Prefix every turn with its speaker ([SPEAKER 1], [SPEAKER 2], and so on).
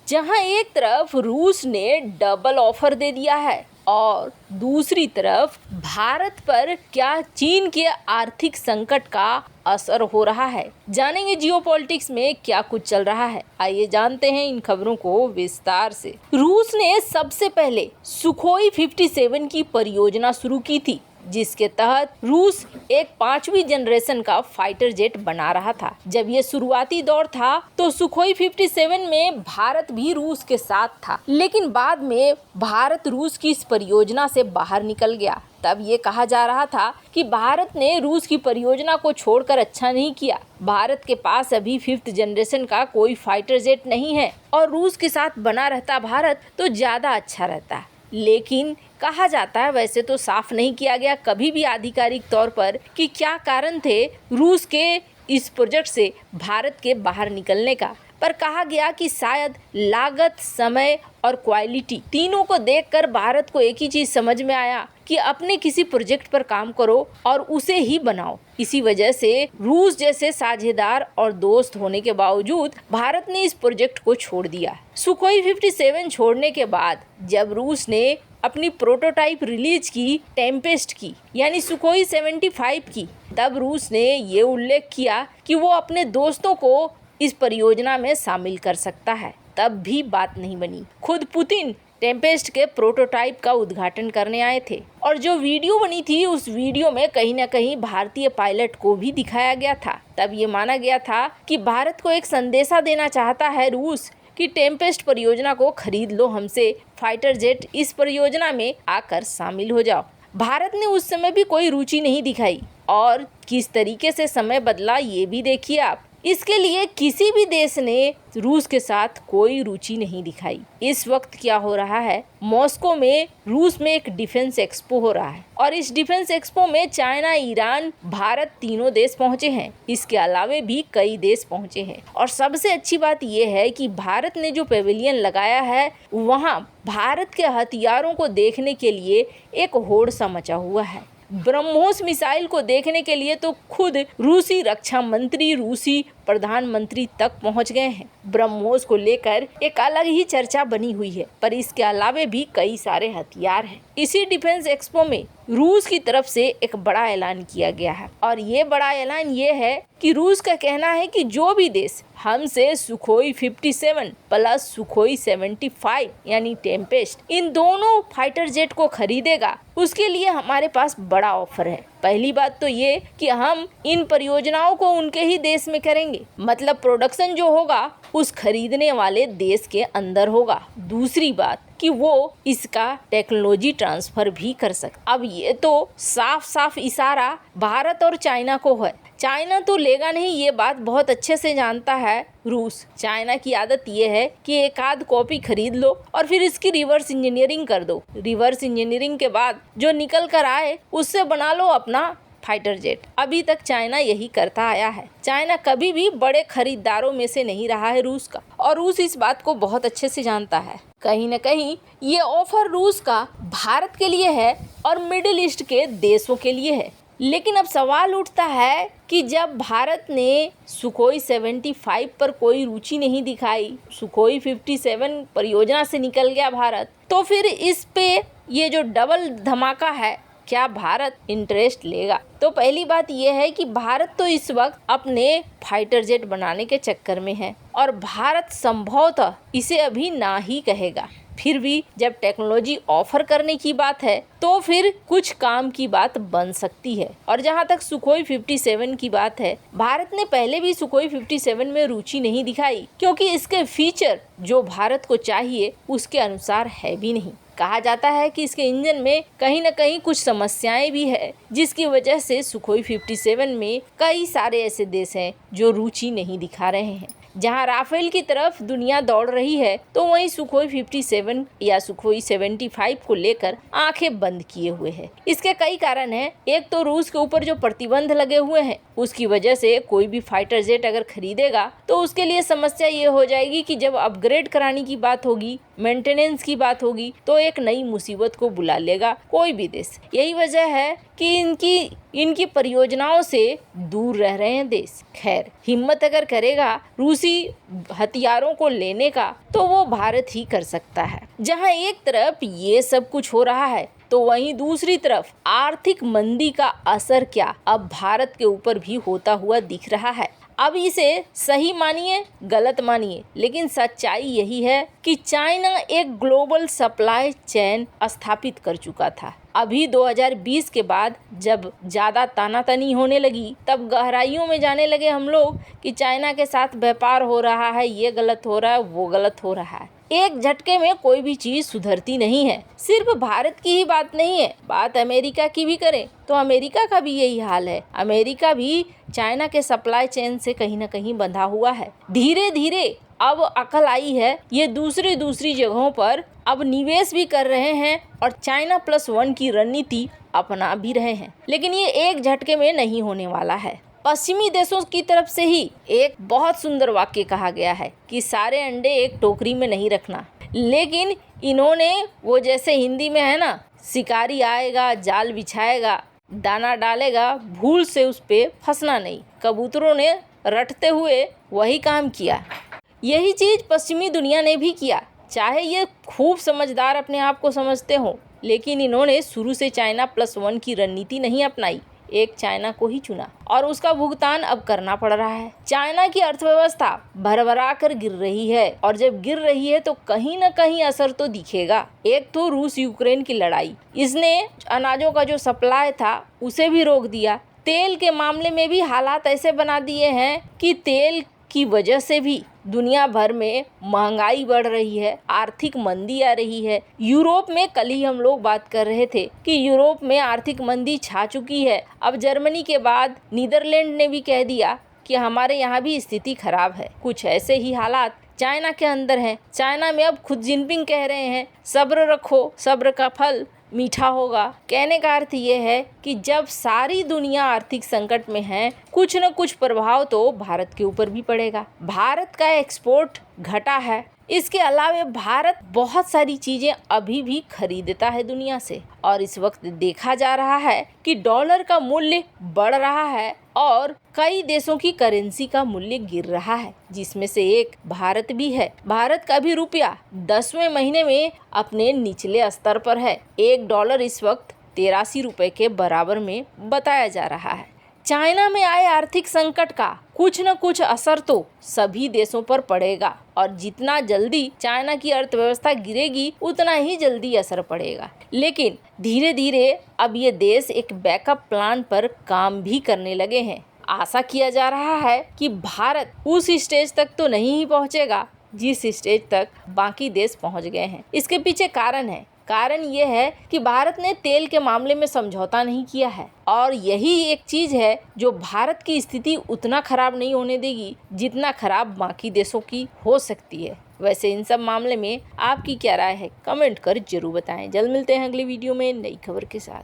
[SPEAKER 1] जहां एक तरफ रूस ने डबल ऑफर दे दिया है और दूसरी तरफ भारत पर क्या चीन के आर्थिक संकट का असर हो रहा है। जानेंगे जियोपॉलिटिक्स में क्या कुछ चल रहा है। आइए जानते हैं इन खबरों को विस्तार से। रूस ने सबसे पहले सुखोई 57 की परियोजना शुरू की थी, जिसके तहत रूस एक 5वीं जनरेशन का फाइटर जेट बना रहा था। जब ये शुरुआती दौर था तो सुखोई 57 में भारत भी रूस के साथ था, लेकिन बाद में भारत रूस की इस परियोजना से बाहर निकल गया। तब ये कहा जा रहा था कि भारत ने रूस की परियोजना को छोड़कर अच्छा नहीं किया। भारत के पास अभी 5th जनरेशन का कोई फाइटर जेट नहीं है और रूस के साथ बना रहता भारत तो ज़्यादा अच्छा रहता। लेकिन कहा जाता है, वैसे तो साफ नहीं किया गया कभी भी आधिकारिक तौर पर कि क्या कारण थे रूस के इस प्रोजेक्ट से भारत के बाहर निकलने का, पर कहा गया कि शायद लागत, समय और क्वालिटी तीनों को देखकर भारत को एक ही चीज़ समझ में आया कि अपने किसी प्रोजेक्ट पर काम करो और उसे ही बनाओ। इसी वजह से रूस जैसे साझेदार और दोस्त होने के बावजूद भारत ने इस प्रोजेक्ट को छोड़ दिया। सुखोई 57 छोड़ने के बाद जब रूस ने अपनी प्रोटोटाइप रिलीज की, टेम्पेस्ट की यानी सुखोई 75 की, तब रूस ने ये उल्लेख किया कि वो अपने दोस्तों को इस परियोजना में शामिल कर सकता है। तब भी बात नहीं बनी। खुद पुतिन टेम्पेस्ट के प्रोटोटाइप का उद्घाटन करने आए थे और जो वीडियो बनी थी उस वीडियो में कहीं ना कहीं भारतीय पायलट को भी दिखाया गया था। तब ये माना गया था कि भारत को एक संदेशा देना चाहता है रूस कि टेम्पेस्ट परियोजना को खरीद लो हमसे, फाइटर जेट इस परियोजना में आकर शामिल हो जाओ। भारत ने उस समय भी कोई रुचि नहीं दिखाई और किस तरीके से समय बदला ये भी देखिए आप। इसके लिए किसी भी देश ने रूस के साथ कोई रुचि नहीं दिखाई। इस वक्त क्या हो रहा है, मॉस्को में रूस में एक डिफेंस एक्सपो हो रहा है और इस डिफेंस एक्सपो में चाइना, ईरान, भारत तीनों देश पहुंचे हैं। इसके अलावे भी कई देश पहुंचे हैं और सबसे अच्छी बात यह है कि भारत ने जो पेविलियन लगाया है वहां भारत के हथियारों को देखने के लिए एक होड़ सा मचा हुआ है। ब्रह्मोस मिसाइल को देखने के लिए तो खुद रूसी रक्षा मंत्री, रूसी प्रधानमंत्री तक पहुंच गए हैं। ब्रह्मोस को लेकर एक अलग ही चर्चा बनी हुई है, पर इसके अलावे भी कई सारे हथियार हैं। इसी डिफेंस एक्सपो में रूस की तरफ से एक बड़ा ऐलान किया गया है और ये बड़ा ऐलान ये है कि रूस का कहना है कि जो भी देश हमसे सुखोई 57 प्लस सुखोई 75 यानी टेम्पेस्ट इन दोनों फाइटर जेट को खरीदेगा, उसके लिए हमारे पास बड़ा ऑफर है। पहली बात तो ये कि हम इन परियोजनाओं को उनके ही देश में करेंगे, मतलब प्रोडक्शन जो होगा उस खरीदने वाले देश के अंदर होगा। दूसरी बात कि वो इसका टेक्नोलॉजी ट्रांसफर भी कर सकते। अब ये तो साफ साफ इशारा भारत और चाइना को है। चाइना तो लेगा नहीं, ये बात बहुत अच्छे से जानता है रूस। चाइना की आदत ये है कि एक आध कॉपी खरीद लो और फिर इसकी रिवर्स इंजीनियरिंग कर दो। रिवर्स इंजीनियरिंग के बाद जो निकल कर आए उससे बना लो अपना फाइटर जेट। अभी तक चाइना यही करता आया है। चाइना कभी भी बड़े खरीदारों में से नहीं रहा है रूस का और रूस इस बात को बहुत अच्छे से जानता है। कहीं न कहीं ये ऑफर रूस का भारत के लिए है और मिडिल ईस्ट के देशों के लिए है। लेकिन अब सवाल उठता है कि जब भारत ने सुखोई 75 पर कोई रुचि नहीं दिखाई, सुखोई 57 परियोजना से निकल गया भारत, तो फिर इस पे ये जो डबल धमाका है क्या भारत इंटरेस्ट लेगा? तो पहली बात यह है कि भारत तो इस वक्त अपने फाइटर जेट बनाने के चक्कर में है और भारत संभवतः इसे अभी ना ही कहेगा। फिर भी जब टेक्नोलॉजी ऑफर करने की बात है तो फिर कुछ काम की बात बन सकती है। और जहां तक सुखोई 57 की बात है, भारत ने पहले भी सुखोई 57 में रुचि नहीं दिखाई क्योंकि इसके फीचर जो भारत को चाहिए उसके अनुसार है भी नहीं। कहा जाता है कि इसके इंजन में कहीं न कहीं कुछ समस्याएं भी है, जिसकी वजह से सुखोई 57 में कई सारे ऐसे देश हैं जो रुचि नहीं दिखा रहे हैं। जहां राफेल की तरफ दुनिया दौड़ रही है तो वहीं सुखोई 57 या सुखोई 75 को लेकर आंखें बंद किए हुए है। इसके कई कारण हैं। एक तो रूस के ऊपर जो प्रतिबंध लगे हुए हैं उसकी वजह से कोई भी फाइटर जेट अगर खरीदेगा तो उसके लिए समस्या ये हो जाएगी कि जब अपग्रेड कराने की बात होगी, मेंटेनेंस की बात होगी, तो एक नई मुसीबत को बुला लेगा कोई भी देश। यही वजह है कि इनकी परियोजनाओं से दूर रह रहे हैं देश। खैर, हिम्मत अगर करेगा रूसी हथियारों को लेने का तो वो भारत ही कर सकता है। जहां एक तरफ ये सब कुछ हो रहा है तो वहीं दूसरी तरफ आर्थिक मंदी का असर क्या अब भारत के ऊपर भी होता हुआ दिख रहा है। अब इसे सही मानिए गलत मानिए, लेकिन सच्चाई यही है कि चाइना एक ग्लोबल सप्लाई चेन स्थापित कर चुका था। अभी 2020 के बाद जब ज़्यादा तानातनी होने लगी तब गहराइयों में जाने लगे हम लोग कि चाइना के साथ व्यापार हो रहा है, ये गलत हो रहा है, वो गलत हो रहा है। एक झटके में कोई भी चीज सुधरती नहीं है। सिर्फ भारत की ही बात नहीं है, बात अमेरिका की भी करें तो अमेरिका का भी यही हाल है। अमेरिका भी चाइना के सप्लाई चेन से कहीं ना कहीं बंधा हुआ है। धीरे धीरे अब अकल आई है, ये दूसरी जगहों पर अब निवेश भी कर रहे हैं और चाइना +1 की रणनीति अपना भी रहे हैं। लेकिन ये एक झटके में नहीं होने वाला है। पश्चिमी देशों की तरफ से ही एक बहुत सुंदर वाक्य कहा गया है कि सारे अंडे एक टोकरी में नहीं रखना, लेकिन इन्होंने वो जैसे हिंदी में है ना, शिकारी आएगा जाल बिछाएगा दाना डालेगा, भूल से उस पे फंसना नहीं। कबूतरों ने रटते हुए वही काम किया। यही चीज पश्चिमी दुनिया ने भी किया। चाहे ये खूब समझदार अपने आप को समझते हो, लेकिन इन्होंने शुरू से चाइना +1 की रणनीति नहीं अपनाई, एक चाइना को ही चुना और उसका भुगतान अब करना पड़ रहा है। चाइना की अर्थव्यवस्था भरभरा कर गिर रही है और जब गिर रही है तो कहीं ना कहीं असर तो दिखेगा। एक तो रूस यूक्रेन की लड़ाई, इसने अनाजों का जो सप्लाई था उसे भी रोक दिया। तेल के मामले में भी हालात ऐसे बना दिए हैं कि तेल की वजह से भी दुनिया भर में महंगाई बढ़ रही है, आर्थिक मंदी आ रही है। यूरोप में कल ही हम लोग बात कर रहे थे कि यूरोप में आर्थिक मंदी छा चुकी है। अब जर्मनी के बाद नीदरलैंड ने भी कह दिया कि हमारे यहाँ भी स्थिति खराब है। कुछ ऐसे ही हालात चाइना के अंदर हैं। चाइना में अब खुद जिनपिंग कह रहे हैं सब्र रखो, सब्र का फल मीठा होगा। कहने का अर्थ ये है कि जब सारी दुनिया आर्थिक संकट में है, कुछ न कुछ प्रभाव तो भारत के ऊपर भी पड़ेगा। भारत का एक्सपोर्ट घटा है, इसके अलावा भारत बहुत सारी चीजें अभी भी खरीदता है दुनिया से और इस वक्त देखा जा रहा है कि डॉलर का मूल्य बढ़ रहा है और कई देशों की करेंसी का मूल्य गिर रहा है, जिसमें से एक भारत भी है। भारत का भी रुपया 10वें महीने में अपने निचले स्तर पर है। $1 इस वक्त 83 रुपए के बराबर में बताया जा रहा है। चाइना में आए आर्थिक संकट का कुछ न कुछ असर तो सभी देशों पर पड़ेगा और जितना जल्दी चाइना की अर्थव्यवस्था गिरेगी उतना ही जल्दी असर पड़ेगा। लेकिन धीरे धीरे अब ये देश एक बैकअप प्लान पर काम भी करने लगे हैं। आशा किया जा रहा है कि भारत उस स्टेज तक तो नहीं ही पहुंचेगा जिस स्टेज तक बाकी देश पहुंच गए हैं। इसके पीछे कारण ये है कि भारत ने तेल के मामले में समझौता नहीं किया है और यही एक चीज है जो भारत की स्थिति उतना खराब नहीं होने देगी जितना खराब बाकी देशों की हो सकती है। वैसे इन सब मामले में आपकी क्या राय है, कमेंट कर जरूर बताएं। जल्द मिलते हैं अगली वीडियो में नई खबर के साथ।